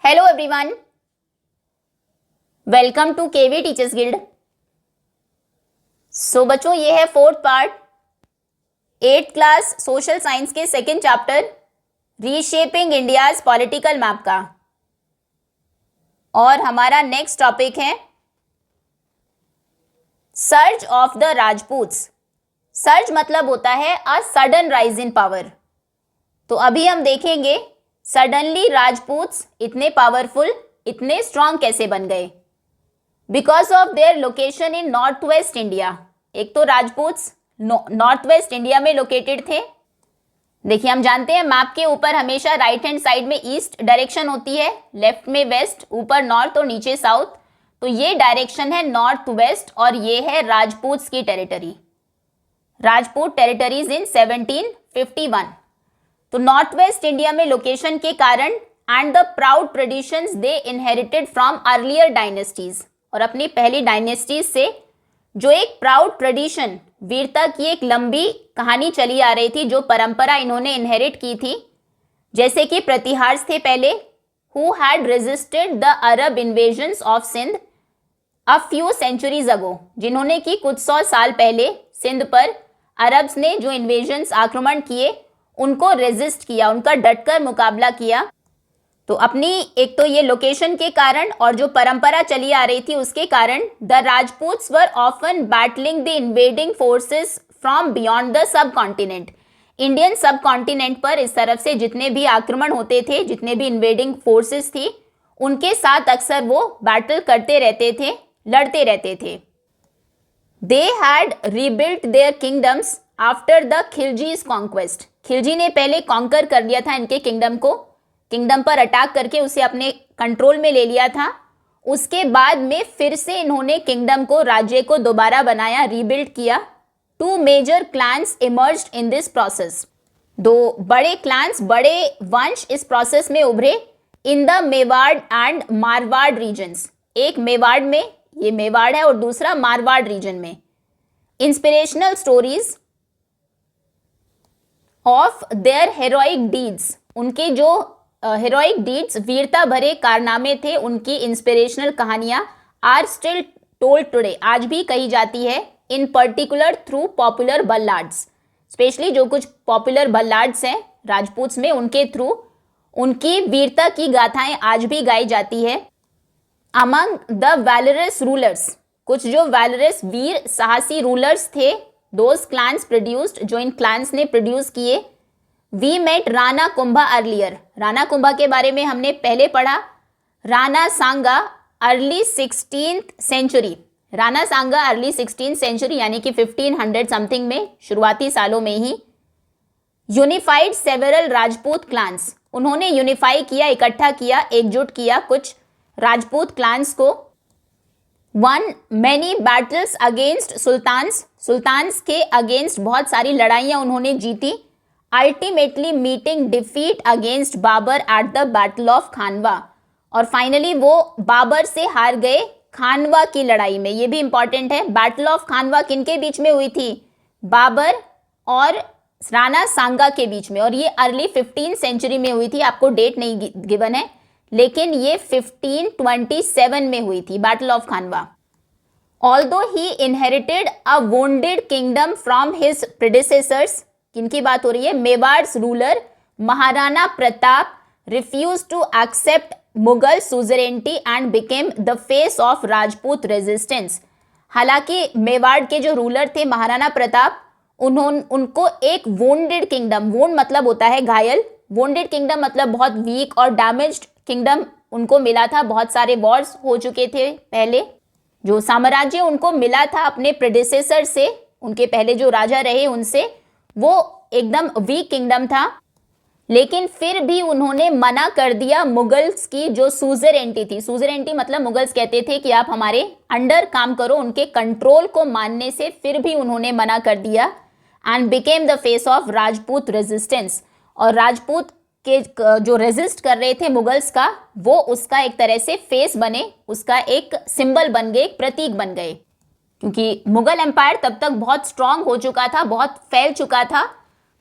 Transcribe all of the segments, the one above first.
Hello everyone, welcome to KV teachers guild. So बच्चों, ये है fourth part 8th class social science के second chapter reshaping India's political map का। और हमारा नेक्स्ट टॉपिक है surge of the Rajputs. Surge मतलब होता है a sudden rise in power. तो अभी हम देखेंगे सडनली राजपूत्स इतने पावरफुल, इतने स्ट्रांग कैसे बन गए। Because of their location in north west India. एक तो राजपूत्स नॉर्थ वेस्ट इंडिया में लोकेटेड थे। देखिए, हम जानते हैं मैप के ऊपर हमेशा राइट हैंड साइड में ईस्ट डायरेक्शन होती है, लेफ्ट में वेस्ट, ऊपर नॉर्थ और नीचे साउथ। तो ये डायरेक्शन है नॉर्थ वेस्ट और ये है राजपूत्स की टेरिटरी, राजपूत टेरिटरीज इन 1751। तो नॉर्थ वेस्ट इंडिया में लोकेशन के कारण and the proud traditions they inherited from earlier dynasties, और अपनी पहली डायनेस्टीज से जो एक प्राउड ट्रेडिशन, वीरता की एक लंबी कहानी चली आ रही थी, जो परंपरा इन्होंने इनहेरिट की थी। जैसे कि प्रतिहार्स थे पहले, who had resisted the Arab invasions of Sindh a few centuries ago, जिन्होंने कि कुछ 100 साल पहले सिंध पर अरब्स ने जो इन्वेजन्स, आक्रमण किए, उनको रेजिस्ट किया, उनका डटकर मुकाबला किया। तो अपनी एक तो ये लोकेशन के कारण और जो परंपरा चली आ रही थी उसके कारण the Rajputs were often battling the invading forces from beyond the subcontinent. Indian subcontinent पर इस तरफ से जितने भी आक्रमण होते थे, जितने भी इन्वेडिंग फोर्सेस थी, उनके साथ अक्सर वो बैटल करते रहते थे, लड़ते रहते थे। They had rebuilt their kingdoms after the Khiljis conquest. Khilji ने पहले कॉन्कर कर लिया था इनके किंगडम को, किंगडम पर अटैक करके उसे अपने कंट्रोल में ले लिया था। उसके बाद में फिर से इन्होंने किंगडम को, राज्य को दोबारा बनाया, रीबिल्ड किया। 2 major clans emerged in this process. 2 बड़े क्लैंस, बड़े वंश इस प्रोसेस में उभरे in the Mewar and Marwar regions. एक मेवाड़ में, ये मेवाड़ है, और दूसरा मारवाड़ रीजन में। Inspirational stories of their heroic deeds, उनके जो हेरोइक डीड्स, वीरता भरे कारनामे थे, उनकी इंस्पिरेशनल कहानियां आर स्टिल टोल्ड टुडे, आज भी कही जाती है। In particular through popular ballads, specially जो कुछ पॉपुलर बल्लाड्स हैं राजपूत्स में, उनके थ्रू उनकी वीरता की गाथाएं आज भी गाई जाती है। अमंग द वैलरस रूलर्स, कुछ जो वैलरस, वीर, साहसी रूलर्स थे, दोज क्लैंस प्रोड्यूस्ड, जो इन क्लैंस ने प्रोड्यूस किए। We met Rana Kumbha earlier, Rana Kumbha के बारे में हमने पहले पढ़ा। Rana Sanga early 16th century, Rana Sanga early 16th century यानी कि 1500 समथिंग में, शुरुआती सालों में ही। यूनिफाइड सेवरल राजपूत क्लान्स, उन्होंने यूनिफाई किया, इकट्ठा किया, एकजुट किया कुछ राजपूत क्लान्स को। Won many battles against sultans, sultans के अगेंस्ट बहुत सारी लड़ाइयां उन्होंने जीती। Ultimately meeting defeat against Babur at the battle of Khanwa, और फाइनली वो बाबर से हार गए खानवा की लड़ाई में। ये भी इंपॉर्टेंट है, बैटल ऑफ खानवा किनके बीच में हुई थी? बाबर और राणा सांगा के बीच में, और ये अर्ली 15th सेंचुरी में हुई थी। आपको डेट नहीं गिवन है, लेकिन ये 1527 में हुई थी battle of Khanwa. Although he inherited a wounded kingdom from his predecessors, किनकी बात हो रही है? Mewar's ruler Maharana Pratap refuse to accept Mughal suzerainty and became the face of Rajput resistance. हालांकि मेवाड़ के जो रूलर थे महाराणा प्रताप, उनको एक वोंडेड किंगडम, वोंड मतलब होता है घायल, वोंडेड किंगडम मतलब बहुत वीक और डैमेज्ड किंगडम उनको मिला था। बहुत सारे वॉर्स हो चुके थे पहले, जो साम्राज्य उनको मिला था अपने प्रेडिसेसर से, उनके पहले जो राजा रहे उनसे, वो एकदम वीक किंगडम था। लेकिन फिर भी उन्होंने मना कर दिया मुगल्स की जो सुजरेंटी थी। सुजरेंटी मतलब मुगल्स कहते थे कि आप हमारे अंडर काम करो, उनके कंट्रोल को मानने से फिर भी उन्होंने मना कर दिया। And became the face of Rajput resistance, और राजपूत के जो रेजिस्ट कर रहे थे मुगल्स का, वो उसका एक तरह से फेस बने, उसका एक सिंबल बन गए, एक प्रतीक बन गए। क्योंकि मुगल एम्पायर तब तक बहुत स्ट्रांग हो चुका था, बहुत फैल चुका था,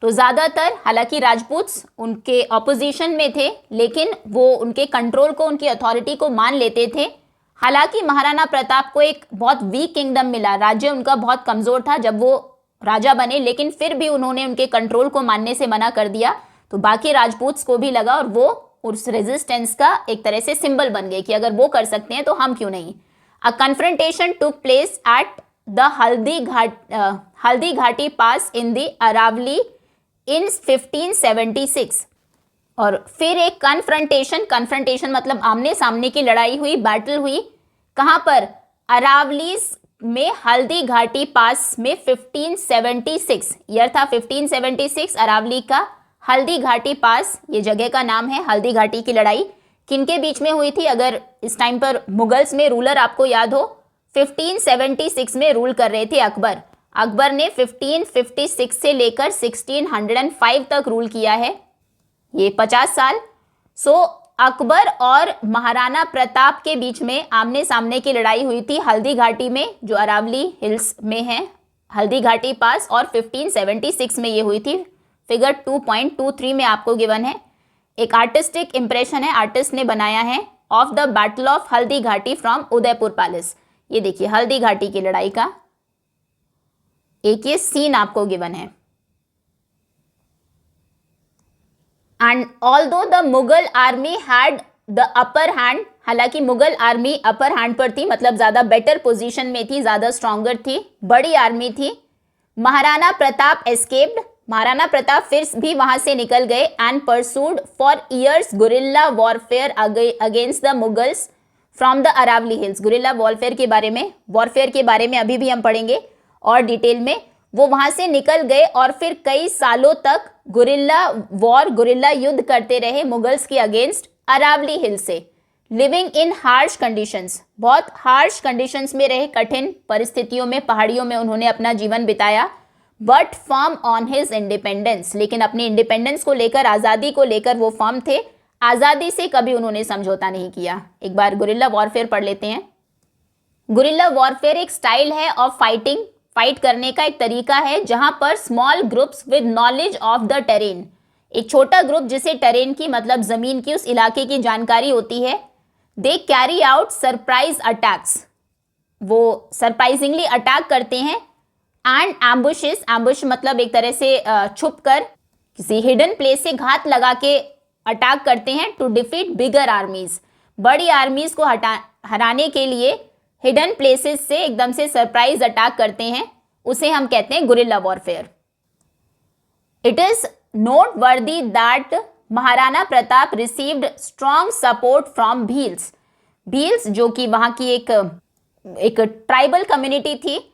तो ज़्यादातर हालांकि राजपूत्स उनके ऑपोजिशन में थे, लेकिन वो उनके कंट्रोल को, उनकी अथॉरिटी को मान लेते थे। हालांकि महाराणा प्रताप को एक बहुत वीक किंगडम मिला, राज्य उनका बहुत कमज़ोर था जब वो राजा बने, लेकिन फिर भी उन्होंने उनके कंट्रोल को मानने से मना कर दिया। तो बाकी राजपूत्स को भी लगा और वो उस रेजिस्टेंस का एक तरह से सिंबल बन गए कि अगर वो कर सकते हैं तो हम क्यों नहीं। A confrontation took place at the Haldi Ghati pass in the Aravalli इन 1576। और फिर एक कन्फ्रंटेशन मतलब आमने सामने की लड़ाई हुई, बैटल हुई। कहाँ पर? अरावली में हल्दी घाटी पास में 1576, ईयर था 1576, अरावली का हल्दी घाटी पास, ये जगह का नाम है। हल्दी घाटी की लड़ाई किनके बीच में हुई थी? अगर इस टाइम पर मुगल्स में रूलर आपको याद हो, 1576 में रूल कर रहे थे अकबर। अकबर ने 1556 से लेकर 1605 तक रूल किया है, ये 50 साल। सो अकबर और महाराणा प्रताप के बीच में आमने सामने की लड़ाई हुई थी हल्दी घाटी में, जो अरावली हिल्स में है, हल्दी घाटी पास, और 1576 में ये हुई थी। फिगर 2.23 में आपको गिवन है। एक आर्टिस्टिक इंप्रेशन है, आर्टिस्ट ने बनाया है, of the battle of Haldi Ghati from Udaipur palace. ये देखिए हल्दी घाटी की लड़ाई का एक ये सीन आपको गिवन है। And although the Mughal army had the upper hand, हालांकि मुगल आर्मी अपर हैंड पर थी, मतलब ज्यादा बेटर पोजीशन में थी, ज्यादा स्ट्रॉन्गर थी, बड़ी आर्मी थी। महाराणा प्रताप एस्केप्ड, महाराणा प्रताप फिर भी वहां से निकल गए। And pursued for years guerrilla warfare against the Mughals from the Aravalli hills. Guerrilla warfare के बारे में अभी भी हम पढ़ेंगे और डिटेल में। वो वहां से निकल गए और फिर कई सालों तक गुरिल्ला युद्ध करते रहे मुगल्स के अगेंस्ट अरावली हिल से। लिविंग इन हार्श कंडीशंस, बहुत हार्श कंडीशंस में रहे, कठिन परिस्थितियों में, पहाड़ियों में उन्होंने अपना जीवन बिताया। But firm on his independence, लेकिन अपनी इंडिपेंडेंस को लेकर, आज़ादी को लेकर वो फर्म थे। आज़ादी से कभी उन्होंने समझौता नहीं किया। एक बार गुरिल्ला वॉरफेयर पढ़ लेते हैं। गुरिल्ला वॉरफेयर एक स्टाइल है ऑफ फाइटिंग, फाइट करने का एक तरीका है, जहां पर small groups with knowledge of the terrain, एक छोटा ग्रुप जिसे टेरेन की मतलब जमीन की, उस इलाके की जानकारी होती है, they carry out surprise attacks, वो सरप्राइजिंगली अटैक करते हैं। एंड एम्बुशेस, एम्बुश मतलब एक तरह से छुप कर किसी हिडन प्लेस से घात लगा के अटैक करते हैं। टू डिफीट बिगर आर्मीज, बड़ी आर्मीज को हराने के लिए हिडन प्लेसेस से एकदम से सरप्राइज अटैक करते हैं, उसे हम कहते हैं guerrilla warfare. It is noteworthy that Maharana Pratap received strong support from Bhils. Bhils जो कि वहां की एक ट्राइबल कम्युनिटी थी।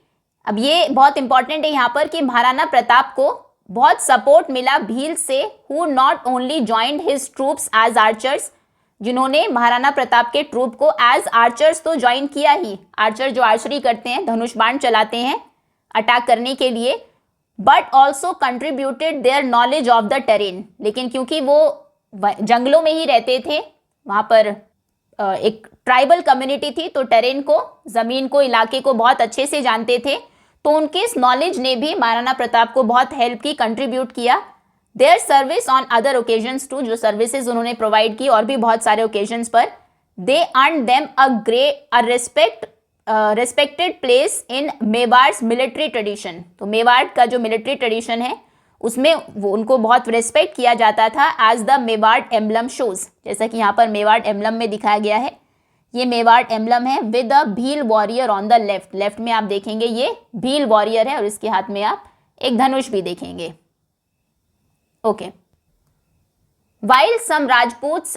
अब ये बहुत इंपॉर्टेंट है यहाँ पर कि महाराणा प्रताप को बहुत सपोर्ट मिला भील से, who not only joined his troops as archers, जिन्होंने महाराणा प्रताप के ट्रूप को एज आर्चर्स तो ज्वाइन किया ही, आर्चर जो आर्चरी करते हैं, धनुष बाण चलाते हैं अटैक करने के लिए, but also contributed their knowledge of the terrain, लेकिन क्योंकि वो जंगलों में ही रहते थे, वहाँ पर एक ट्राइबल कम्युनिटी थी, तो टेरेन को, जमीन को, इलाके को बहुत अच्छे से जानते थे, तो उनके इस नॉलेज ने भी महाराणा प्रताप को बहुत हेल्प की, कंट्रीब्यूट किया। Their service on other occasions too, जो सर्विसेज उन्होंने प्रोवाइड की और भी बहुत सारे ओकेजन्स पर, they earn them a respected place in Mewar's military tradition. तो मेवाड़ का जो मिलिट्री ट्रेडिशन है उसमें वो उनको बहुत रेस्पेक्ट किया जाता था, as the Mewar emblem shows, जैसा कि यहाँ पर मेवाड़ एम्बलम में दिखाया गया है। ये मेवाड़ एम्बलम है with a Bhil warrior on the left, left में आप देखेंगे ये भील वॉरियर है और इसके हाथ में आप एक धनुष भी देखेंगे। Okay, while some Rajput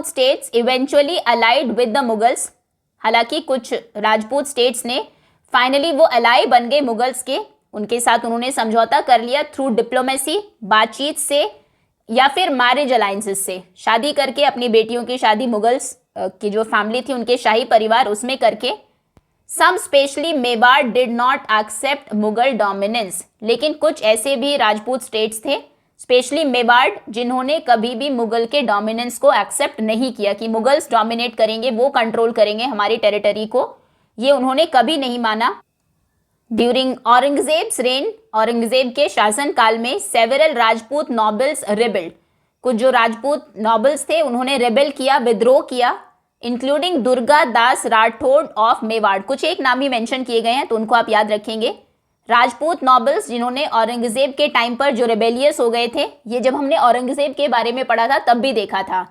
states eventually allied with the Mughals, हालांकि कुछ राजपूत स्टेट्स ने फाइनली वो अलाई बन गए मुगल्स के, उनके साथ उन्होंने समझौता कर लिया थ्रू डिप्लोमेसी, बातचीत से, या फिर मैरिज अलायंसेस से, शादी करके अपनी बेटियों की शादी मुगल्स की जो फैमिली थी उनके शाही परिवार उसमें करके। Some specially Mewar did not accept Mughal dominance, लेकिन कुछ ऐसे भी राजपूत स्टेट्स थे, स्पेशली मेवाड़, जिन्होंने कभी भी मुगल के डोमिनेंस को एक्सेप्ट नहीं किया कि मुगल्स डोमिनेट करेंगे, वो कंट्रोल करेंगे हमारी टेरिटरी को, ये उन्होंने कभी नहीं माना। ड्यूरिंग औरंगजेब्स रेन, औरंगजेब के शासन काल में सेवरल राजपूत नॉबल्स रिबेल्ड, कुछ जो राजपूत नॉबल्स थे उन्होंने रिबेल किया, विद्रोह किया, इंक्लूडिंग दुर्गा दास राठौड़ ऑफ मेवाड़। कुछ एक नाम ही मेंशन किए गए हैं तो उनको आप याद रखेंगे। राजपूत नॉबल्स जिन्होंने औरंगजेब के टाइम पर जो रेबेलियस हो गए थे, ये जब हमने औरंगजेब के बारे में पढ़ा था तब भी देखा था।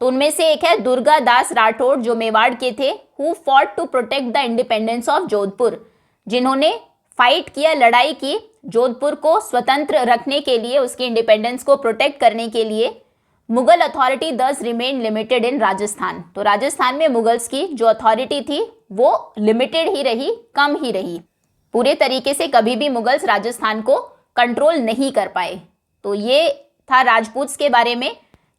तो उनमें से एक है दुर्गा दास राठौड़ जो मेवाड़ के थे, who fought to protect the independence of Jodhpur, जिन्होंने फाइट किया, लड़ाई की जोधपुर को स्वतंत्र रखने के लिए, उसके इंडिपेंडेंस को प्रोटेक्ट करने के लिए। मुगल अथॉरिटी दस रिमेन लिमिटेड इन राजस्थान, तो राजस्थान में मुगल्स की जो अथॉरिटी थी वो लिमिटेड ही रही, कम ही रही। पूरे तरीके से कभी भी मुगल्स राजस्थान को कंट्रोल नहीं कर पाए। तो ये था राजपूत्स के बारे में,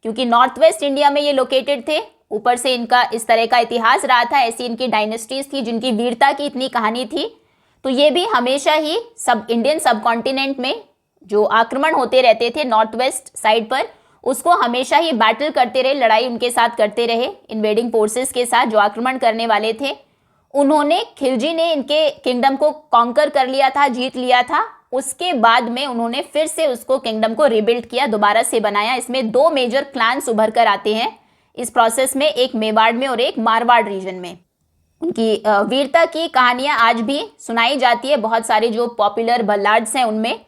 क्योंकि नॉर्थ वेस्ट इंडिया में ये लोकेटेड थे, ऊपर से इनका इस तरह का इतिहास रहा था, ऐसी इनकी डायनेस्टीज थी जिनकी वीरता की इतनी कहानी थी। तो ये भी हमेशा ही सब इंडियन सब कॉन्टिनेंट में जो आक्रमण होते रहते थे नॉर्थ वेस्ट साइड पर, उसको हमेशा ही बैटल करते रहे, लड़ाई उनके साथ करते रहे, इन्वेडिंग फोर्सेस के साथ जो आक्रमण करने वाले थे। उन्होंने, खिलजी ने इनके किंगडम को कॉन्कर कर लिया था, जीत लिया था। उसके बाद में उन्होंने फिर से उसको किंगडम को रिबिल्ड किया, दोबारा से बनाया। इसमें दो मेजर क्लान्स उभर कर आते हैं इस प्रोसेस में, एक मेवाड़ में और एक मारवाड़ रीजन में। उनकी वीरता की कहानियां आज भी सुनाई जाती है, बहुत सारे जो पॉपुलर बल्लाड्स हैं उनमें।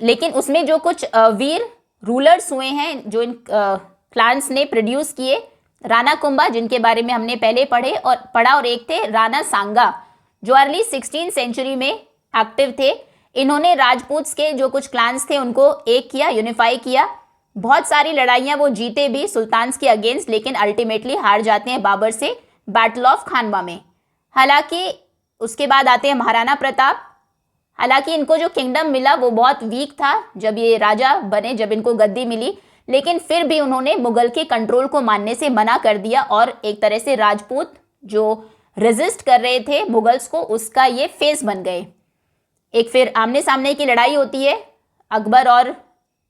लेकिन उसमें जो कुछ वीर रूलर्स हुए हैं जो इन क्लान्स ने प्रोड्यूस किए, राणा कुंभा जिनके बारे में हमने पहले पढ़ा, और एक थे राणा सांगा जो अर्ली 16th सेंचुरी में एक्टिव थे। इन्होंने राजपूत्स के जो कुछ क्लान्स थे उनको एक किया, यूनिफाई किया। बहुत सारी लड़ाइयां वो जीते भी सुल्तान्स के अगेंस्ट, लेकिन अल्टीमेटली हार जाते हैं बाबर से बैटल ऑफ खानवा में। हालांकि उसके बाद आते हैं महाराणा प्रताप। हालांकि इनको जो किंगडम मिला वो बहुत वीक था जब ये राजा बने, जब इनको गद्दी मिली, लेकिन फिर भी उन्होंने मुगल के कंट्रोल को मानने से मना कर दिया और एक तरह से राजपूत जो रेजिस्ट कर रहे थे मुगल्स को, उसका ये फेस बन गए। एक फिर आमने सामने की लड़ाई होती है अकबर और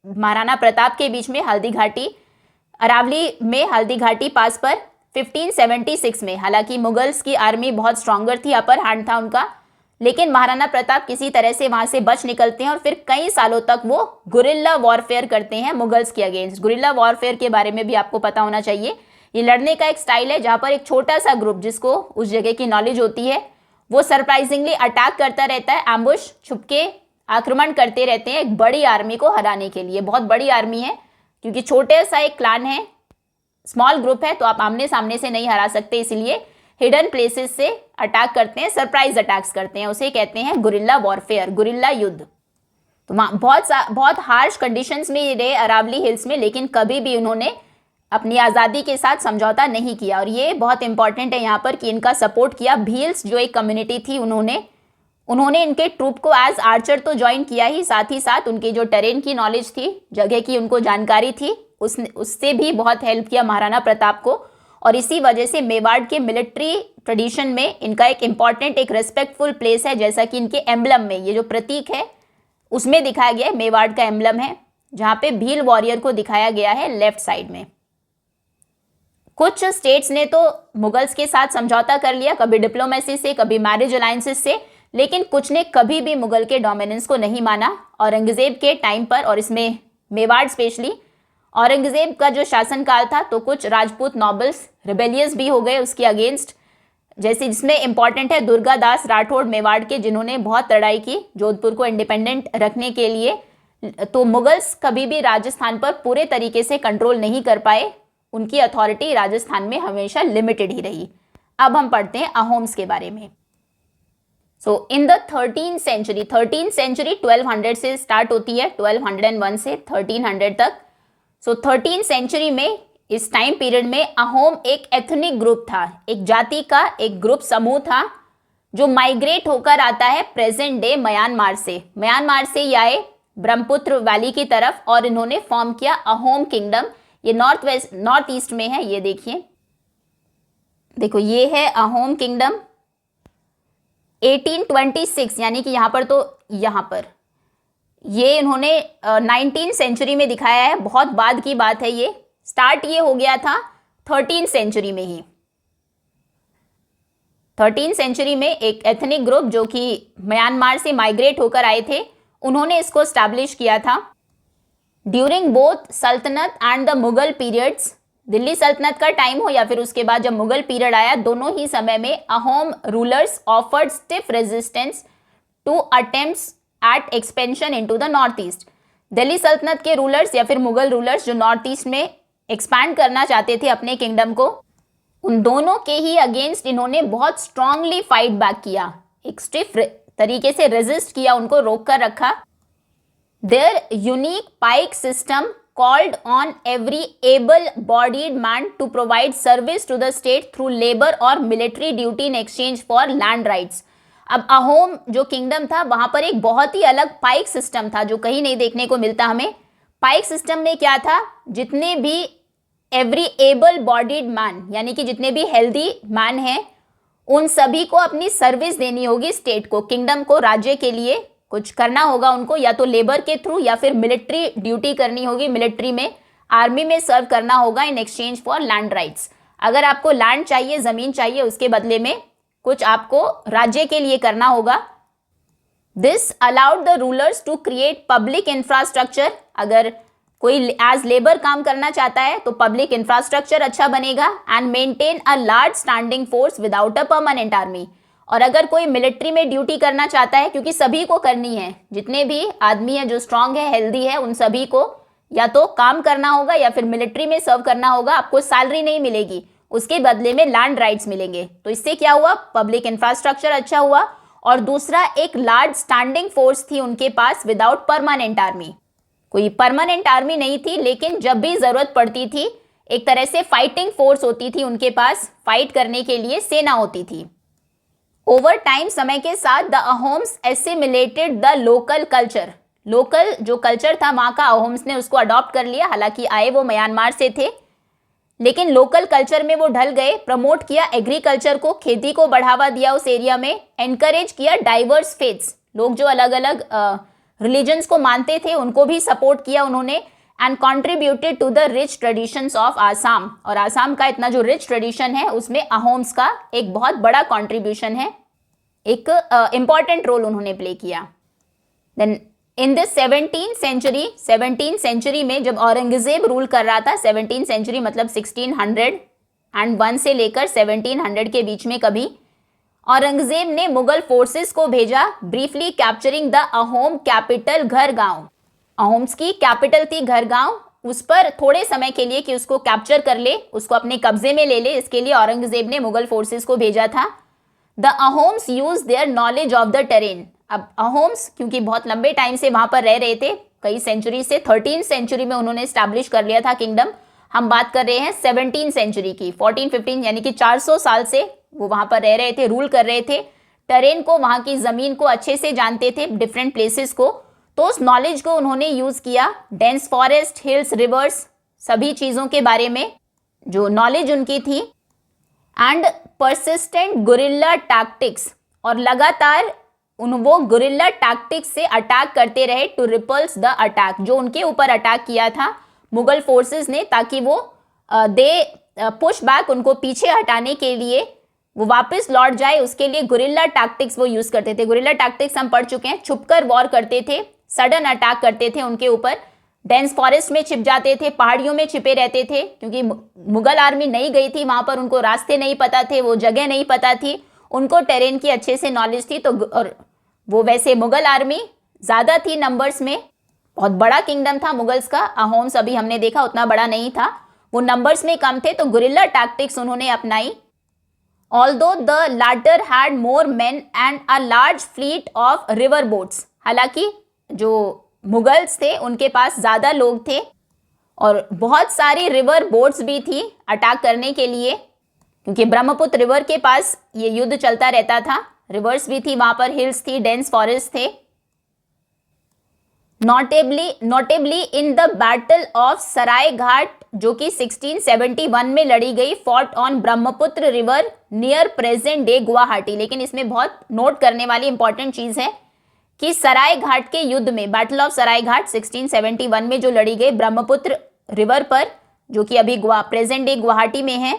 महाराणा प्रताप के बीच में हल्दी घाटी, अरावली में हल्दी घाटी पास पर 1576 में। हालांकि मुगल्स की आर्मी बहुत स्ट्रॉन्गर थी, अपर हैंड था उनका, लेकिन महाराणा प्रताप किसी तरह से वहां से बच निकलते हैं और फिर कई सालों तक वो गुरिल्ला वॉरफेयर करते हैं मुगल्स के अगेंस्ट। गुरिल्ला वॉरफेयर के बारे में भी आपको पता होना चाहिए। ये लड़ने का एक स्टाइल है जहां पर एक छोटा सा ग्रुप जिसको उस जगह की नॉलेज होती है वो सरप्राइजिंगली अटैक करता रहता है, एम्बुश, छुपके आक्रमण करते रहते हैं एक बड़ी आर्मी को हराने के लिए। बहुत बड़ी आर्मी है क्योंकि छोटे सा एक क्लान है, स्मॉल ग्रुप है, तो आप आमने सामने से नहीं हरा सकते, इसलिए हिडन प्लेसेस से अटैक करते हैं, सरप्राइज अटैक्स करते हैं, उसे कहते हैं गुरिल्ला वॉरफेयर, गुरिल्ला युद्ध। तो बहुत हार्श कंडीशंस में ये रहे अरावली हिल्स में, लेकिन कभी भी उन्होंने अपनी आज़ादी के साथ समझौता नहीं किया। और ये बहुत इंपॉर्टेंट है यहाँ पर कि इनका सपोर्ट किया भील्स जो एक कम्युनिटी थी, उन्होंने इनके ट्रूप को एज आर्चर तो ज्वाइन किया ही, साथ ही साथ उनकी जो टेरेन की नॉलेज थी, जगह की उनको जानकारी थी, उससे भी बहुत हेल्प किया महाराणा प्रताप को। और इसी वजह से मेवाड़ के मिलिट्री ट्रेडिशन में इनका एक इम्पॉर्टेंट, एक रेस्पेक्टफुल प्लेस है, जैसा कि इनके एम्बलम में ये जो प्रतीक है उसमें दिखाया गया है, मेवाड़ का एम्बलम है, जहाँ पे भील वॉरियर को दिखाया गया है लेफ्ट साइड में। कुछ स्टेट्स ने तो मुगल्स के साथ समझौता कर लिया, कभी डिप्लोमेसी से, कभी मैरिज अलायंसेस से, लेकिन कुछ ने कभी भी मुगल के डोमिनेंस को नहीं माना। औरंगजेब के टाइम पर, और इसमें मेवाड़ स्पेशली, औरंगजेब का जो शासनकाल था तो कुछ राजपूत नॉबल्स रिबेलियस भी हो गए उसके अगेंस्ट, जैसे जिसमें इंपॉर्टेंट है दुर्गा दास राठौड़ मेवाड़ के, जिन्होंने बहुत लड़ाई की जोधपुर को इंडिपेंडेंट रखने के लिए। तो मुगल्स कभी भी राजस्थान पर पूरे तरीके से कंट्रोल नहीं कर पाए, उनकी अथॉरिटी राजस्थान में हमेशा लिमिटेड ही रही। अब हम पढ़ते हैं अहोम्स के बारे में। सो इन द 13th सेंचुरी, 1200 से स्टार्ट होती है, 1201 से 1300 तक। सो 13th सेंचुरी में, इस टाइम पीरियड में अहोम एक एथनिक ग्रुप था, एक जाति का एक ग्रुप समूह था जो माइग्रेट होकर आता है प्रेजेंट डे म्यांमार से ये आए ब्रह्मपुत्र वैली की तरफ और इन्होंने फॉर्म किया अहोम किंगडम। ये नॉर्थ ईस्ट में है, ये देखो ये है अहोम किंगडम। 1826 यानी कि यहाँ पर ये इन्होंने 19th सेंचुरी में दिखाया है, बहुत बाद की बात है। ये स्टार्ट ये हो गया था 13th सेंचुरी में ही। 13 सेंचुरी में एक एथनिक ग्रुप जो कि म्यांमार से माइग्रेट होकर आए थे, उन्होंने इसको स्टैब्लिश किया था। ड्यूरिंग बोथ सल्तनत and the Mughal periods, Delhi सल्तनत का टाइम हो या फिर उसके बाद जब मुगल पीरियड आया, दोनों ही समय में Ahom rulers offered stiff resistance to attempts at expansion into the north east. Delhi सल्तनत के रूलर्स या फिर मुगल रूलर्स जो नॉर्थ ईस्ट में एक्सपैंड करना चाहते थे अपने किंगडम को, उन दोनों के ही अगेंस्ट इन्होंने बहुत स्ट्रांगली फाइट बैक किया, एक स्टिफ तरीके से रेजिस्ट किया, उनको रोक कर रखा। There unique pike system called on every able-bodied man to provide service to the state through labor or military duty in exchange for land rights। अब अहोम जो किंगडम था वहां पर एक बहुत ही अलग पाइक सिस्टम था जो कहीं नहीं देखने को मिलता हमें। पाइक सिस्टम में क्या था, जितने भी एवरी एबल बॉडीड मैन यानी कि जितने भी हेल्दी मैन हैं उन सभी को अपनी सर्विस देनी होगी स्टेट को, किंगडम को, राज्य के लिए कुछ करना होगा उनको, या तो लेबर के थ्रू या फिर मिलिट्री ड्यूटी करनी होगी, मिलिट्री में, आर्मी में सर्व करना होगा in exchange for land rights. अगर आपको लैंड चाहिए, जमीन चाहिए, उसके बदले में कुछ आपको राज्य के लिए करना होगा। This allowed the rulers to create public infrastructure. अगर कोई एज लेबर काम करना चाहता है तो पब्लिक इंफ्रास्ट्रक्चर अच्छा बनेगा, and maintain a large standing force without a permanent army. और अगर कोई मिलिट्री में ड्यूटी करना चाहता है, क्योंकि सभी को करनी है, जितने भी आदमी है जो स्ट्रांग है, हेल्दी है, उन सभी को या तो काम करना होगा या फिर मिलिट्री में सर्व करना होगा। आपको सैलरी नहीं मिलेगी, उसके बदले में लैंड राइट्स मिलेंगे। तो इससे क्या हुआ, पब्लिक इंफ्रास्ट्रक्चर अच्छा हुआ, और दूसरा एक लार्ज स्टैंडिंग फोर्स थी उनके पास विदाउट परमानेंट आर्मी। कोई परमानेंट आर्मी नहीं थी, लेकिन जब भी जरूरत पड़ती थी एक तरह से फाइटिंग फोर्स होती थी उनके पास, फाइट करने के लिए सेना होती थी। ओवर टाइम, समय के साथ, the Ahoms assimilated the local culture. Local जो कल्चर था वहाँ का, अहोम्स ने उसको अडॉप्ट कर लिया। हालांकि आए वो म्यांमार से थे, लेकिन लोकल कल्चर में वो ढल गए। प्रमोट किया एग्रीकल्चर को, खेती को बढ़ावा दिया उस एरिया में। एनकरेज किया डाइवर्स फेथ्स, लोग जो अलग अलग रिलीजन्स को मानते थे उनको भी सपोर्ट किया उन्होंने। And contributed to the rich traditions of Assam. और आसाम का इतना जो रिच ट्रेडिशन है उसमें अहोम्स का एक बहुत बड़ा कॉन्ट्रीब्यूशन है, एक इंपॉर्टेंट रोल उन्होंने प्ले किया। Then in the 17th century में जब औरंगजेब रूल कर रहा था, 17th सेंचुरी मतलब 1601 से लेकर 1700 के बीच में, कभी औरंगजेब ने मुगल फोर्सेस को भेजा, briefly capturing the Ahom capital Garhgaon. Ahoms की कैपिटल थी घरगांव, उस पर थोड़े समय के लिए कि उसको कैप्चर कर ले, उसको अपने कब्जे में ले ले, इसके लिए औरंगजेब ने मुगल फोर्सेस को भेजा था। The Ahoms use their knowledge of the terrain. अब अहोम्स क्योंकि बहुत लंबे टाइम से वहां पर रह रहे थे, कई सेंचुरी से, 13th सेंचुरी में उन्होंने स्टैब्लिश कर लिया था किंगडम। हम बात कर रहे हैं 17th सेंचुरी की, 1415 यानी कि 400 साल से वो वहां पर रह रहे थे, रूल कर रहे थे। टेरेन को, वहां की जमीन को अच्छे से जानते थे, डिफरेंट प्लेसेस को, तो उस नॉलेज को उन्होंने यूज किया। डेंस फॉरेस्ट, हिल्स, रिवर्स, सभी चीजों के बारे में जो नॉलेज उनकी थी। एंड परसिस्टेंट गुरिल्ला टैक्टिक्स, और लगातार वो गुरिल्ला टैक्टिक्स से अटैक करते रहे टू रिपल्स द अटैक, जो उनके ऊपर अटैक किया था मुगल फोर्सेस ने, ताकि वो पुश बैक, उनको पीछे हटाने के लिए वो वापस लौट जाए, उसके लिए गुरिल्ला टैक्टिक्स वो यूज करते थे। गुरिल्ला टैक्टिक्स हम पढ़ चुके हैं, छुपकर वॉर करते थे, सडन अटैक करते थे उनके ऊपर, डेंस फॉरेस्ट में छिप जाते थे, पहाड़ियों में छिपे रहते थे, क्योंकि मुगल आर्मी नहीं गई थी वहां पर, उनको रास्ते नहीं पता थे, वो जगह नहीं पता थी, उनको टेरेन की अच्छे से नॉलेज थी। तो और वो वैसे मुगल आर्मी ज्यादा थी नंबर्स में, बहुत बड़ा किंगडम था मुगल्स का। अहोम्स अभी हमने देखा उतना बड़ा नहीं था, वो नंबर्स में कम थे, तो गुरिल्ला टैक्टिक्स उन्होंने अपनाई। Although the latter had more men and a large fleet of river boats, हालांकि जो मुगल्स थे उनके पास ज्यादा लोग थे और बहुत सारी रिवर बोट्स भी थी अटैक करने के लिए, क्योंकि ब्रह्मपुत्र रिवर के पास ये युद्ध चलता रहता था। रिवर्स भी थी वहां पर, हिल्स थी, डेंस फॉरेस्ट थे। Notably in the battle of Saraighat, जो कि 1671 में लड़ी गई, fought on Brahmaputra river near present day Guwahati. लेकिन इसमें बहुत नोट करने वाली इंपॉर्टेंट चीज है कि सराय घाट के युद्ध में, बैटल ऑफ सराय घाट 1671 में जो लड़ी गई ब्रह्मपुत्र रिवर पर, जो कि अभी प्रेजेंट डे गुवाहाटी में है,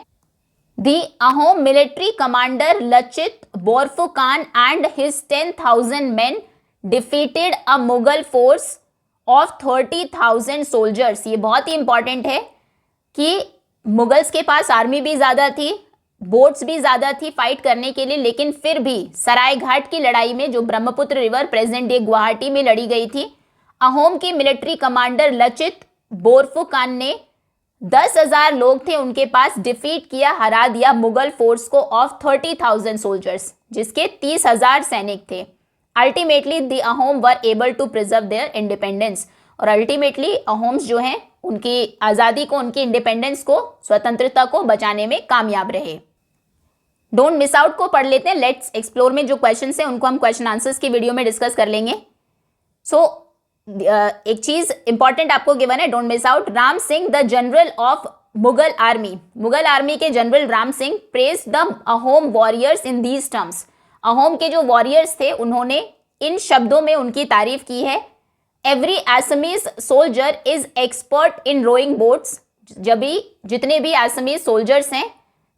The Ahom military commander Lachit Borphukan and his 10,000 men defeated a Mughal force of 30,000 soldiers. ये बहुत ही इंपॉर्टेंट है कि मुगल्स के पास आर्मी भी ज़्यादा थी, बोट्स भी ज़्यादा थी फाइट करने के लिए, लेकिन फिर भी सराय घाट की लड़ाई में जो Brahmaputra river present day Guwahati में लड़ी गई थी, अहोम की मिलिट्री कमांडर लचित बोरफुकान ने 10,000 लोग थे उनके पास, डिफीट किया, हरा दिया मुगल फोर्स को ऑफ 30,000 सोल्जर्स, जिसके 30,000 सैनिक थे। Ultimately the Ahom were able to preserve their independence, और अल्टीमेटली अहोम्स जो हैं उनकी आज़ादी को, उनकी इंडिपेंडेंस को, स्वतंत्रता को बचाने में कामयाब रहे। डोंट मिस आउट को पढ़ लेते हैं। लेट्स एक्सप्लोर में जो क्वेश्चन हैं उनको हम क्वेश्चन आंसर्स की वीडियो में डिस्कस कर लेंगे। एक चीज इंपॉर्टेंट आपको गिवन है, don't miss out. Ram Singh the general of Mughal army, Mughal army के general Ram Singh praised the Ahom warriors in these terms, Ahom के जो वॉरियर्स थे उन्होंने इन शब्दों में उनकी तारीफ की है। Every Assamese soldier is expert in rowing boats, जब भी जितने भी असमीज सोल्जर्स हैं,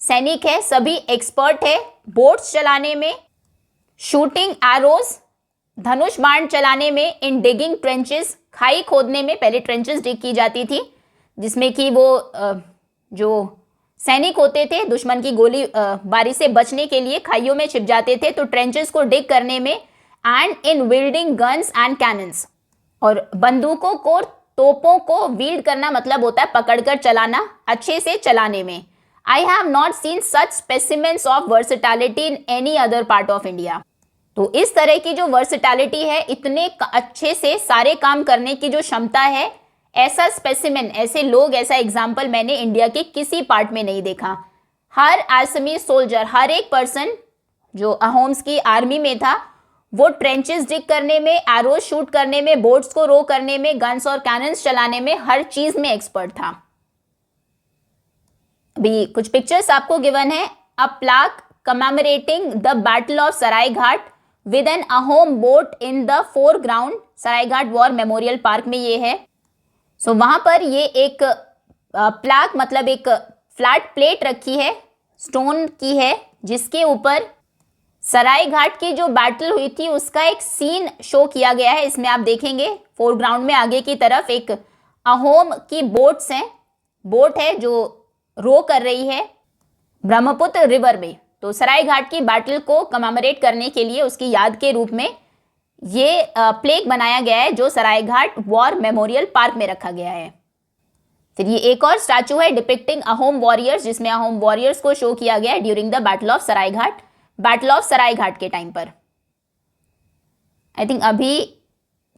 सैनिक है, सभी एक्सपर्ट है बोट्स चलाने में, शूटिंग एरोज, धनुष बाण चलाने में, इन डिगिंग ट्रेंचेस, खाई खोदने में, पहले ट्रेंचेस डिग की जाती थी जिसमें कि वो जो सैनिक होते थे दुश्मन की गोली बारी से बचने के लिए खाइयों में छिप जाते थे, तो ट्रेंचेस को डिग करने में, and in building guns and cannons, और बंदूकों को, तोपों को वील्ड करना मतलब होता है पकड़कर चलाना, अच्छे से चलाने में। I have not seen such specimens of versatility in any other part of India. तो इस तरह की जो वर्सेटैलिटी है, इतने अच्छे से सारे काम करने की जो क्षमता है, ऐसा स्पेसिमेन, ऐसे लोग, ऐसा एग्जाम्पल मैंने इंडिया के किसी पार्ट में नहीं देखा। हर असमी सोल्जर, हर एक पर्सन जो अहोम्स की आर्मी में था, वो ट्रेंचेस डिग करने में, एरो शूट करने में, बोट्स को रो करने में, गन्स और कैनन्स चलाने में, हर चीज में एक्सपर्ट था। अभी कुछ पिक्चर्स आपको गिवन है। A plaque commemorating the battle of Saraighat with an Ahom boat in the foreground, Saraighat war memorial park में ये है। सो वहां पर ये एक प्लाक मतलब एक फ्लैट प्लेट रखी है, स्टोन की है, जिसके ऊपर सराय घाट की जो बैटल हुई थी उसका एक सीन शो किया गया है। इसमें आप देखेंगे फोरग्राउंड में आगे की तरफ एक अहोम की बोट्स हैं, बोट है जो रो कर रही है ब्रह्मपुत्र रिवर में। तो सराय घाट की बैटल को कमेमोरेट करने के लिए, उसकी याद के रूप में ये प्लेक बनाया गया है जो सराय घाट वॉर मेमोरियल पार्क में रखा गया है। फिर ये एक और स्टैचू है डिपिक्टिंग अहोम वॉरियर्स, जिसमें अहोम वॉरियर्स को शो किया गया है during the battle of Saraighat, battle of Saraighat के टाइम पर। आई थिंक अभी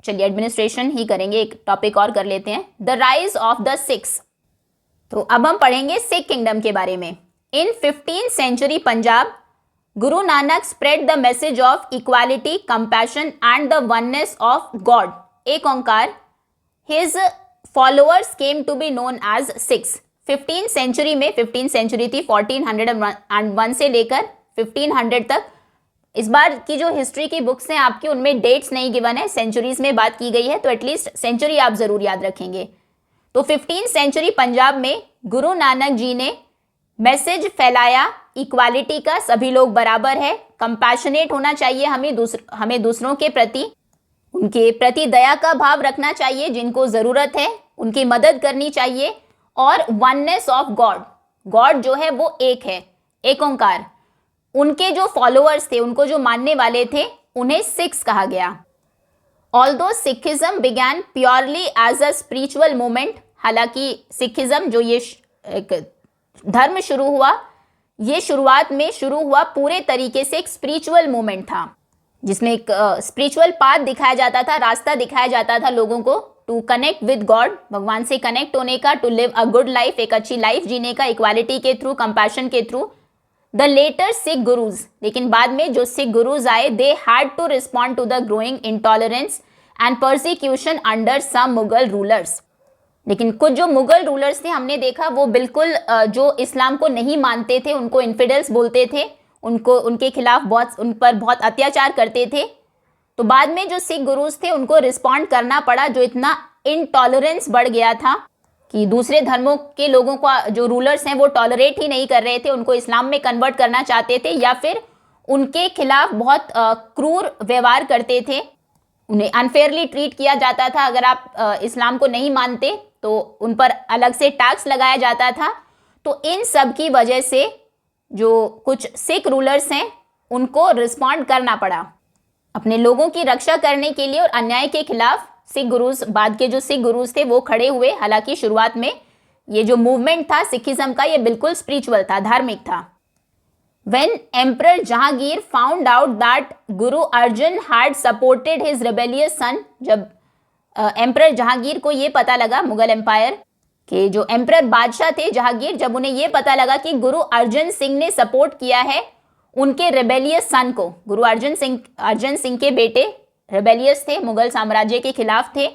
चलिए एडमिनिस्ट्रेशन ही करेंगे, एक टॉपिक और कर लेते हैं, the rise of the Sikhs. तो अब हम पढ़ेंगे सिख किंगडम के बारे में। इन 15th century Punjab, Guru Nanak spread the message of equality, compassion and the oneness of God, Ek Onkar. His followers came to be known as Sikhs. 15th century में, 15th सेंचुरी थी 1401 से लेकर 1500 तक। इस बार की जो हिस्ट्री की बुक्स हैं आपकी, उनमें डेट्स नहीं गिवन है, सेंचुरीज में बात की गई है, तो एटलीस्ट सेंचुरी आप जरूर याद रखेंगे। तो 15th सेंचुरी पंजाब में गुरु नानक जी ने मैसेज फैलाया इक्वालिटी का, सभी लोग बराबर है, कंपैशनेट होना चाहिए, हमें दूसरों के प्रति, उनके प्रति दया का भाव रखना चाहिए, जिनको ज़रूरत है उनकी मदद करनी चाहिए, और वननेस ऑफ गॉड, गॉड जो है वो एक है, एक ओंकार। उनके जो फॉलोअर्स थे, उनको जो मानने वाले थे, उन्हें सिख्स कहा गया। Although Sikhism began purely as a spiritual movement, हालांकि सिखिज्म जो ये एक धर्म शुरू हुआ, ये शुरुआत में शुरू हुआ पूरे तरीके से एक स्पिरिचुअल मूवमेंट था, जिसमें एक स्पिरिचुअल पाथ दिखाया जाता था, रास्ता दिखाया जाता था लोगों को टू कनेक्ट विद गॉड, भगवान से कनेक्ट होने का, to live a good life, एक अच्छी लाइफ जीने का, इक्वालिटी के थ्रू, कंपैशन के through. The later Sikh gurus, लेकिन बाद में जो सिख गुरुज आए, they had to respond to the growing intolerance and persecution under some Mughal rulers. लेकिन कुछ जो मुगल रूलर्स थे, हमने देखा वो बिल्कुल जो इस्लाम को नहीं मानते थे, उनको इन्फिडल्स बोलते थे, उनके खिलाफ उन पर बहुत अत्याचार करते थे। तो बाद में जो सिख गुरुज थे उनको रिस्पॉन्ड करना पड़ा, जो इतना इनटॉलरेंस बढ़ गया था कि दूसरे धर्मों के लोगों को, जो रूलर्स हैं, वो टॉलरेट ही नहीं कर रहे थे, उनको इस्लाम में कन्वर्ट करना चाहते थे या फिर उनके खिलाफ बहुत क्रूर व्यवहार करते थे, उन्हें अनफेयरली ट्रीट किया जाता था। अगर आप इस्लाम को नहीं मानते तो उन पर अलग से टैक्स लगाया जाता था। तो इन सब की वजह से जो कुछ सिख रूलर्स हैं उनको रिस्पॉन्ड करना पड़ा अपने लोगों की रक्षा करने के लिए, और अन्याय के खिलाफ सिख गुरुज, बाद के जो सिख गुरुज थे वो खड़े हुए। हालांकि शुरुआत में ये जो मूवमेंट था सिखिज्म का, ये बिल्कुल स्पिरिचुअल था, धार्मिक था। When Emperor Jahangir found out that Guru Arjan had supported his rebellious son, जब एम्परर जहांगीर को ये पता लगा, मुगल एम्पायर के जो एम्परर बादशाह थे जहांगीर, जब उन्हें ये पता लगा कि गुरु अर्जन सिंह ने सपोर्ट किया है उनके रेबेलियस सन को, गुरु अर्जन सिंह के बेटे रेबेलियस थे, मुगल साम्राज्य के खिलाफ थे,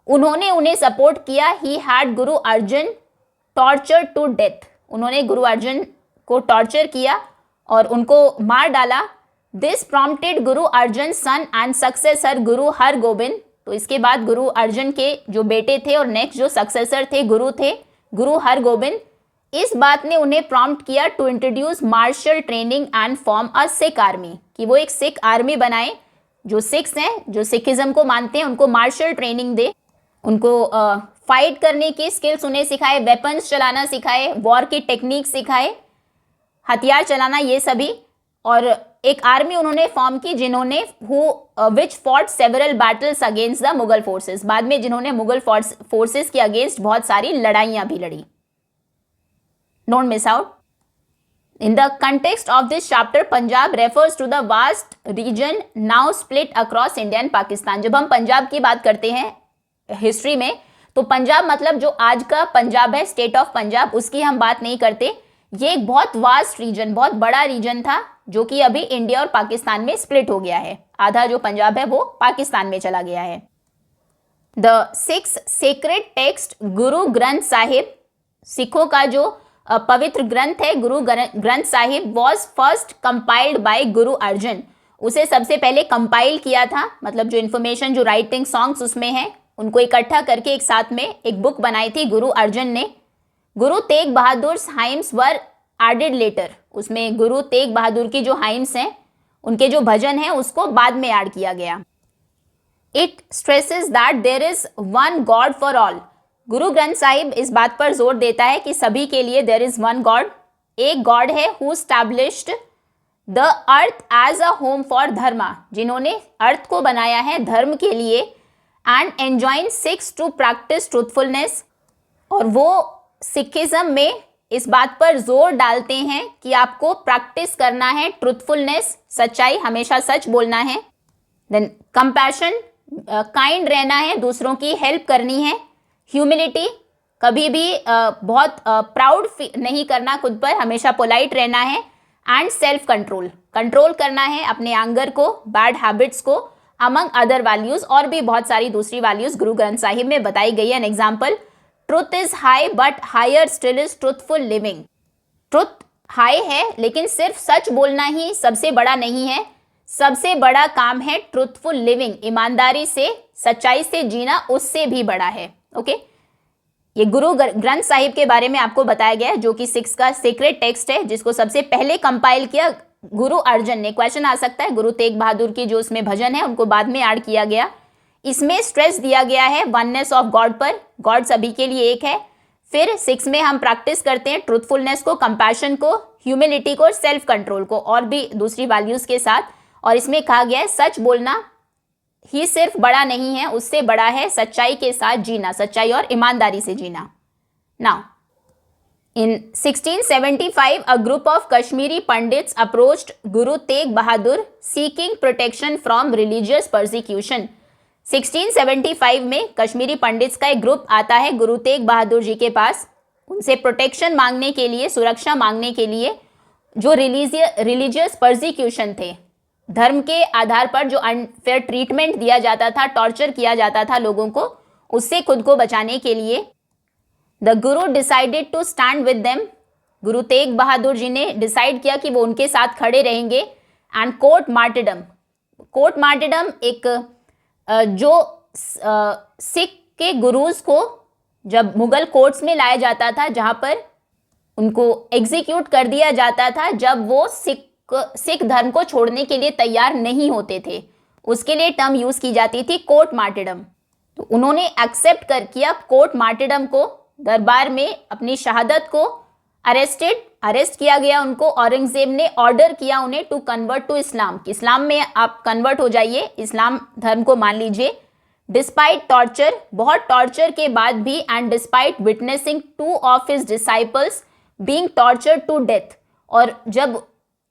उन्होंने उन्हें सपोर्ट किया। He had Guru Arjan torture to death, उन्होंने गुरु अर्जन को टॉर्चर किया और उनको मार डाला। This prompted Guru Arjan sun and successor गुरु हरगोबिंद, तो इसके बाद गुरु अर्जन के जो बेटे थे और नेक्स्ट जो सक्सेसर थे गुरु हरगोबिंद, इस बात ने उन्हें प्रॉम्प्ट किया to introduce martial training and form a Sikh army, कि वो एक सिख आर्मी बनाए। जो सिख्स हैं, जो सिखिज्म को मानते हैं, उनको मार्शल ट्रेनिंग दे, उनको फाइट करने की स्किल्स उन्हें सिखाए, वेपन्स चलाना सिखाए, वॉर की टेक्निक सिखाए, हथियार चलाना, ये सभी। और एक आर्मी उन्होंने फॉर्म की जिन्होंने which fought several battles against the Mughal forces, बाद में जिन्होंने मुगल फोर्सेस के अगेंस्ट बहुत सारी लड़ाइयां भी लड़ी। Don't miss out. In the context of this chapter, Punjab refers to the vast region now split across India and Pakistan. जब हम पंजाब की बात करते हैं हिस्ट्री में, तो पंजाब मतलब जो आज का पंजाब है, स्टेट ऑफ पंजाब, उसकी हम बात नहीं करते। ये एक बहुत वास्ट रीजन, बहुत बड़ा रीजन था, जो कि अभी इंडिया और पाकिस्तान में स्प्लिट हो गया है। आधा जो पंजाब है वो पाकिस्तान में चला गया है। द सिक्स सेक्रेड टेक्स्ट गुरु ग्रंथ साहिब, सिखों का जो पवित्र ग्रंथ है गुरु Granth Sahib, was first compiled bye Guru Arjan, उसे सबसे पहले कंपाइल किया था, मतलब जो इन्फॉर्मेशन, जो राइटिंग सॉन्ग्स उसमें है, उनको इकट्ठा करके एक साथ में एक बुक बनाई थी गुरु अर्जन ने। गुरु तेग बहादुर हाइम्स वर एडेड लेटर, उसमें गुरु तेग बहादुर की जो हाइम्स हैं, उनके जो भजन हैं, उसको बाद में ऐड किया गया। It stresses that there is one God for all, Guru Granth Sahib इस बात पर जोर देता है कि सभी के लिए देयर इज वन गॉड, एक गॉड है, who established the earth as a home for dharma, जिन्होंने अर्थ को बनाया है धर्म के लिए, and enjoin Sikhs to practise truthfulness, और वो सिखिज्म में इस बात पर जोर डालते हैं कि आपको प्रैक्टिस करना है ट्रूथफुलनेस, सच्चाई, हमेशा सच बोलना है। देन कंपैशन, काइंड रहना है, दूसरों की हेल्प करनी है। ह्यूमिलिटी, कभी भी बहुत प्राउड नहीं करना खुद पर, हमेशा पोलाइट रहना है। एंड सेल्फ कंट्रोल, कंट्रोल करना है अपने एंगर को, बैड हैबिट्स को, अमंग अदर वैल्यूज, और भी बहुत सारी दूसरी वैल्यूज गुरु ग्रंथ साहिब में बताई गई है। An example, truth is high but higher still is truthful living, truth high है लेकिन सिर्फ सच बोलना ही सबसे बड़ा नहीं है, सबसे बड़ा काम है ट्रुथफुल लिविंग, ईमानदारी से, सच्चाई से जीना, उससे भी बड़ा है। ओके, ये गुरु ग्रंथ साहिब के बारे में आपको बताया गया है, जो कि सिक्स का सीक्रेट टेक्स्ट है, जिसको सबसे पहले कंपाइल किया गुरु अर्जन ने। क्वेश्चन आ सकता है, गुरु तेग बहादुर की जो उसमें भजन है उनको बाद में ऐड किया गया। इसमें स्ट्रेस दिया गया है वननेस ऑफ गॉड पर, गॉड सभी के लिए एक है। फिर सिक्स में हम प्रैक्टिस करते हैं ट्रूथफुलनेस को, कंपैशन को, ह्यूमिलिटी को और सेल्फ कंट्रोल को, और भी दूसरी वैल्यूज के साथ। और इसमें कहा गया है सच बोलना ही सिर्फ बड़ा नहीं है, उससे बड़ा है सच्चाई के साथ जीना, सच्चाई और ईमानदारी से जीना। Now in 1675 a group of Kashmiri pandits approached Guru Tegh Bahadur seeking protection from religious persecution। 1675 में कश्मीरी पंडित्स का एक ग्रुप आता है गुरु तेग बहादुर जी के पास, उनसे प्रोटेक्शन मांगने के लिए, सुरक्षा मांगने के लिए, जो रिलीजियस परसिक्यूशन थे, धर्म के आधार पर जो अनफेयर ट्रीटमेंट दिया जाता था, टॉर्चर किया जाता था लोगों को, उससे खुद को बचाने के लिए। The Guru decided to stand with them, Guru Tegh Bahadur ji ने डिसाइड किया कि वो उनके साथ खड़े रहेंगे। एंड कोर्ट मार्टिडम, कोर्ट मार्टिडम एक जो सिख के गुरुज को जब मुगल कोर्ट्स में लाया जाता था, जहां पर उनको एग्जीक्यूट कर दिया जाता था जब वो सिख धर्म को छोड़ने के लिए तैयार नहीं होते थे, उसके लिए टर्म यूज की जाती थी कोर्ट मार्टिडम। तो उन्होंने एक्सेप्ट कर किया कोर्ट मार्टिडम को, दरबार में अपनी शहादत को अरेस्ट किया गया उनको। औरंगजेब ने ऑर्डर किया उन्हें टू कन्वर्ट टू इस्लाम, कि इस्लाम में आप कन्वर्ट हो जाइए, इस्लाम धर्म को मान लीजिए। डिस्पाइट टॉर्चर, बहुत टॉर्चर के बाद भी, and despite witnessing 2 of his disciples being tortured to death, और जब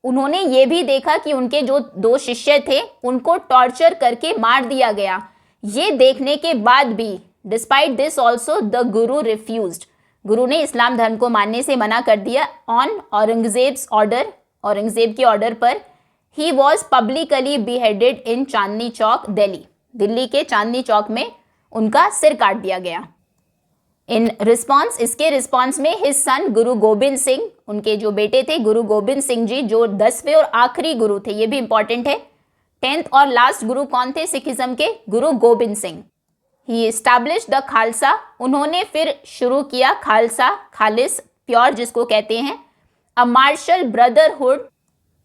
उन्होंने ये भी देखा कि उनके जो 2 शिष्य थे उनको टॉर्चर करके मार दिया गया, ये देखने के बाद भी despite this also the Guru refused, गुरु ने इस्लाम धर्म को मानने से मना कर दिया। ऑन औरंगजेब्स ऑर्डर, औरंगजेब के ऑर्डर पर, ही वॉज पब्लिकली बिहेडेड इन चांदनी चौक दिल्ली, दिल्ली के चांदनी चौक में उनका सिर काट दिया गया। इन रिस्पॉन्स, इसके रिस्पॉन्स में हिज सन गुरु गोबिंद सिंह, उनके जो बेटे थे गुरु गोबिंद सिंह जी, जो 10वें और आखिरी गुरु थे, ये भी इंपॉर्टेंट है। 10th और लास्ट गुरु कौन थे सिखिज्म के? Guru Gobind Singh. He establish the Khalsa, उन्होंने फिर शुरू किया खालसा, खालिस, प्योर जिसको कहते हैं। अ मार्शल ब्रदरहुड,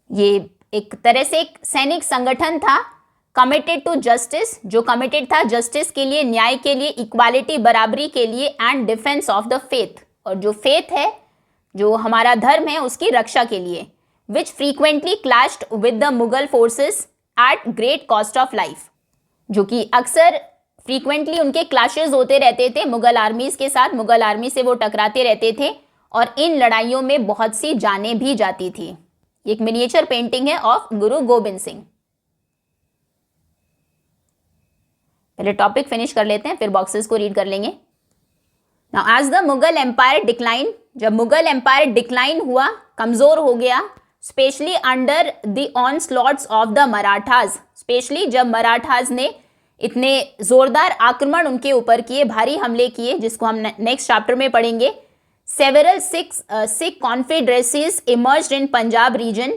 ये एक तरह से एक सैनिक संगठन था। कमिटेड टू जस्टिस, जो कमिटेड था जस्टिस के लिए, न्याय के लिए, इक्वालिटी, बराबरी के लिए, and defence of the faith, और जो फेथ है, जो हमारा धर्म है, उसकी रक्षा के लिए। Which frequently clashed with the Mughal forces at great cost of life, जो कि अक्सर फ्रीक्वेंटली उनके क्लैशेस होते रहते थे मुगल आर्मीज के साथ, मुगल आर्मी से वो टकराते रहते थे, और इन लड़ाइयों में बहुत सी जानें भी जाती थी। एक मिनिएचर पेंटिंग है ऑफ गुरु गोबिंद सिंह। पहले टॉपिक फिनिश कर लेते हैं, फिर बॉक्सेस को रीड कर लेंगे। Now as the Mughal empire decline, जब मुगल एम्पायर डिक्लाइन हुआ, कमजोर हो गया, specially under the onslaughts of the Marathas, specially जब मराठाज ने इतने जोरदार आक्रमण उनके ऊपर किए, भारी हमले किए, जिसको हम नेक्स्ट चैप्टर में पढ़ेंगे। सेवरल सिख कॉन्फेडरेसीज इमर्ज्ड इन पंजाब रीजन,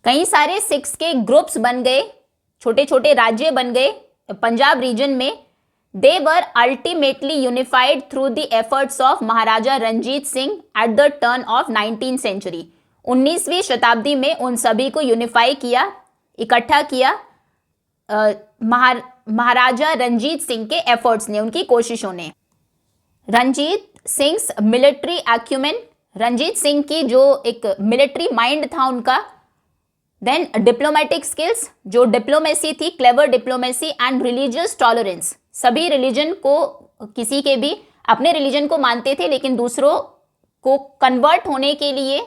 कई सारे सिख्स के ग्रुप्स बन गए, छोटे छोटे राज्य बन गए पंजाब रीजन में। They were ultimately unified through the efforts of Maharaja Ranjit Singh at the turn of 19th century, 19वीं शताब्दी में उन सभी को यूनिफाई किया, इकट्ठा किया महाराजा रंजीत सिंह के एफर्ट्स ने, उनकी कोशिशों ने। रंजीत सिंह मिलिट्री एक्यूमेन, रंजीत सिंह की जो एक मिलिट्री माइंड था उनका। देन डिप्लोमेटिक स्किल्स, जो डिप्लोमेसी थी, clever diplomacy, and religious tolerance, सभी रिलीजन को, किसी के भी अपने रिलीजन को मानते थे, लेकिन दूसरों को कन्वर्ट होने के लिए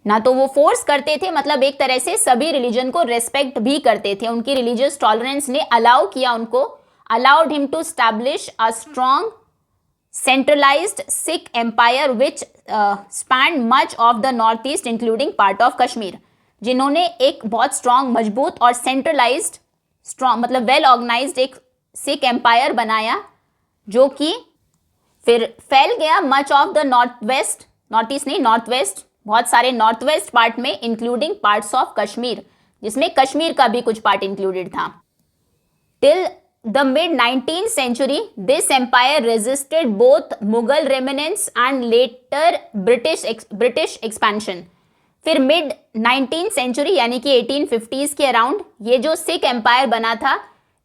ना तो वो फोर्स करते थे, मतलब एक तरह से सभी रिलीजन को रेस्पेक्ट भी करते थे। उनकी रिलीजियस टॉलरेंस ने अलाउ किया उनको, allowed him to establish a strong centralised Sikh empire which span much of the north east including part of Kashmir, जिन्होंने एक बहुत स्ट्रॉन्ग, मजबूत और सेंट्रलाइज्ड, स्ट्रॉन्ग मतलब वेल ऑर्गेनाइज्ड एक सिख एम्पायर बनाया, जो कि फिर फैल गया much of the north west, north east नहीं, नॉर्थ वेस्ट, बहुत सारे नॉर्थ वेस्ट पार्ट में, इंक्लूडिंग पार्ट्स ऑफ कश्मीर, जिसमें कश्मीर का भी कुछ पार्ट इंक्लूडेड था। Till the mid 19th century this empire resisted both Mughal remnants and later British expansion. फिर मिड 19th सेंचुरी यानी कि 1850s के अराउंड ये जो सिख एम्पायर बना था,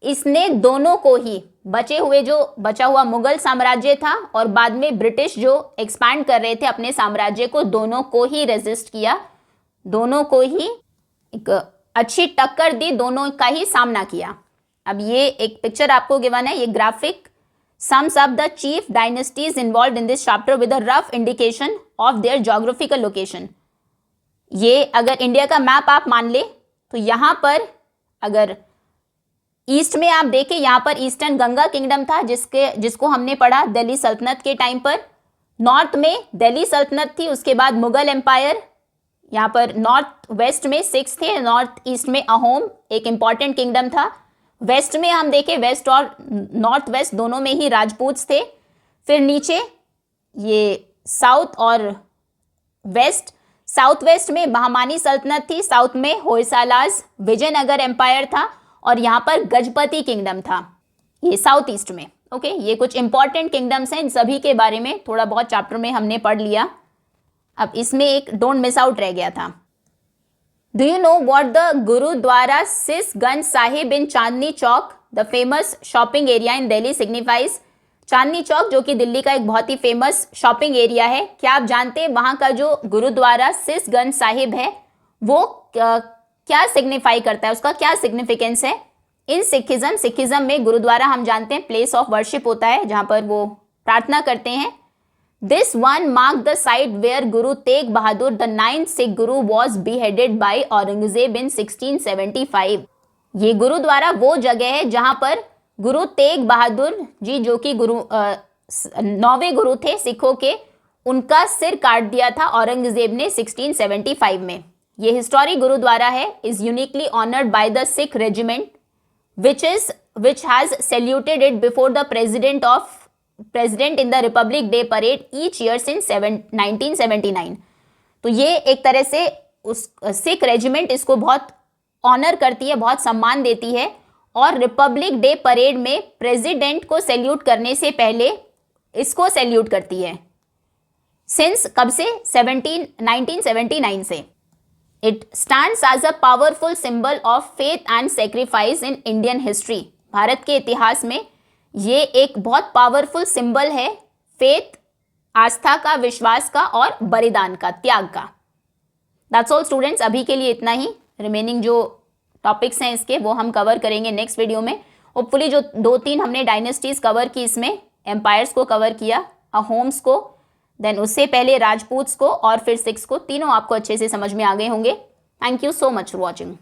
इसने दोनों को ही, बचा हुआ मुगल साम्राज्य था और बाद में ब्रिटिश जो एक्सपैंड कर रहे थे अपने साम्राज्य को, दोनों को ही रेजिस्ट किया, दोनों को ही एक अच्छी टक्कर दी, दोनों का ही सामना किया। अब ये एक पिक्चर आपको गिवन है, ये graphic sums up the chief dynasties involved in this chapter with a rough indication of their geographical location। ये अगर इंडिया का मैप आप मान ले तो यहाँ पर अगर ईस्ट में आप देखें, यहाँ पर ईस्टर्न गंगा किंगडम था, जिसको हमने पढ़ा दिल्ली सल्तनत के टाइम पर। नॉर्थ में दिल्ली सल्तनत थी, उसके बाद मुगल एम्पायर, यहाँ पर नॉर्थ वेस्ट में सिक्स थे, नॉर्थ ईस्ट में अहोम एक इंपॉर्टेंट किंगडम था। वेस्ट में हम देखें, वेस्ट और नॉर्थ वेस्ट दोनों में ही राजपूत थे। फिर नीचे ये साउथ और वेस्ट, साउथ वेस्ट में बहमानी सल्तनत थी, साउथ में होयसालाज विजयनगर एम्पायर था, और यहाँ पर गजपति किंगडम था, ये साउथ ईस्ट में। ओके, ये कुछ इंपॉर्टेंट किंगडम्स हैं, इन सभी के बारे में थोड़ा बहुत चैप्टर में हमने पढ़ लिया। अब इसमें एक डोंट मिस आउट रह गया था। Do you know what the Gurudwara Sisganj Sahib in Chandni Chowk, the famous shopping area in Delhi, signifies? Chandni Chowk जो कि दिल्ली का एक बहुत ही फेमस शॉपिंग एरिया है, क्या आप जानते हैं वहां का जो गुरुद्वारा सिसगंज साहिब है वो क्या सिग्निफाई करता है, उसका क्या सिग्निफिकेंस है? इन सिखिज्म में गुरुद्वारा हम जानते हैं प्लेस ऑफ वर्शिप होता है, जहां पर वो प्रार्थना करते हैं। This one mark the site where Guru Tegh Bahadur the 9th Sikh guru was beheaded by Aurangzeb in 1675। ये गुरुद्वारा वो जगह है जहां पर गुरु तेग बहादुर जी, जो कि 9वें गुरु थे सिखों के, उनका सिर काट दिया था औरंगजेब ने 1675 में। ये हिस्टोरिक गुरुद्वारा है, is uniquely honoured by the Sikh regiment which has saluted it before the president in the Republic Day parade each year since 1979। तो ये एक तरह से उस सिख रेजिमेंट इसको बहुत ऑनर करती है, बहुत सम्मान देती है, और रिपब्लिक डे परेड में प्रेसिडेंट को सैल्यूट करने से पहले इसको सैल्यूट करती है। सिंस कब से? 1979 से। It stands as a powerful symbol of faith and sacrifice in Indian history। Bharat के इतिहास में ये एक बहुत पावरफुल सिंबल है, फेथ, आस्था का, विश्वास का और बलिदान का, त्याग का। दैट्स ऑल स्टूडेंट्स, अभी के लिए इतना ही। रिमेनिंग जो टॉपिक्स हैं इसके वो हम कवर करेंगे नेक्स्ट वीडियो में। होपफुली जो 2-3 हमने डायनेस्टीज कवर की, इसमें एम्पायर्स को कवर किया, अहोम्स को, देन उससे पहले राजपूत्स को, और फिर सिक्स को, तीनों आपको अच्छे से समझ में आ गए होंगे। Thank you so much for watching.